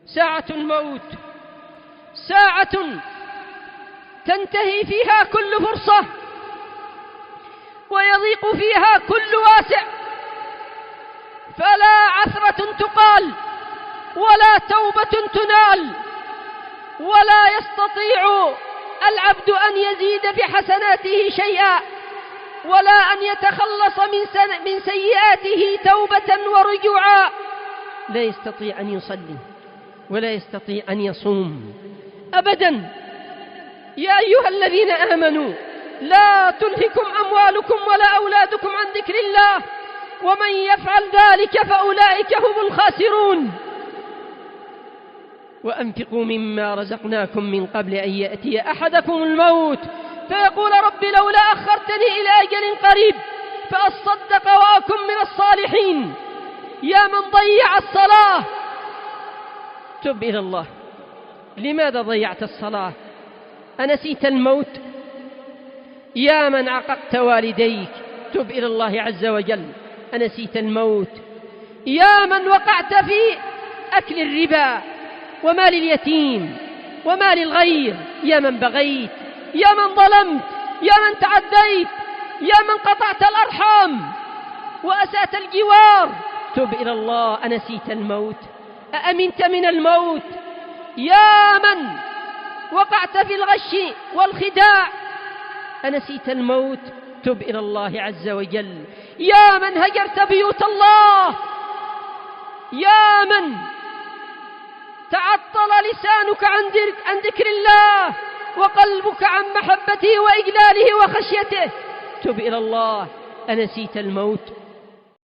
ساعة الموت ساعة تنتهي فيها كل فرصة ويضيق فيها كل واسع، فلا عثرة تقال ولا توبة تنال، ولا يستطيع العبد أن يزيد في حسناته شيئا، ولا أن يتخلص من سيئاته توبة ورجوعا. لا يستطيع أن يصلي ولا يستطيع أن يصوم أبدا. يا أيها الذين آمنوا لا تلهكم أموالكم ولا أولادكم عن ذكر الله ومن يفعل ذلك فأولئك هم الخاسرون. وأنفقوا مما رزقناكم من قبل أن يأتي أحدكم الموت فيقول رب لولا أخرتني إلى أجل قريب فأصدق وأكن من الصالحين. يا من ضيع الصلاة تب إلى الله. لماذا ضيعت الصلاة؟ أنسيت الموت؟ يا من عققت والديك تب إلى الله عز وجل. أنسيت الموت؟ يا من وقعت في أكل الربا ومال اليتيم ومال الغير، يا من بغيت، يا من ظلمت، يا من تعديت، يا من قطعت الأرحام وأسأت الجوار، تب إلى الله. أنسيت الموت؟ أأمنت من الموت؟ يا من وقعت في الغش والخداع، أنسيت الموت؟ تب إلى الله عز وجل. يا من هجرت بيوت الله، يا من تعطل لسانك عن ذكر الله وقلبك عن محبته وإجلاله وخشيته، تب إلى الله. أنسيت الموت؟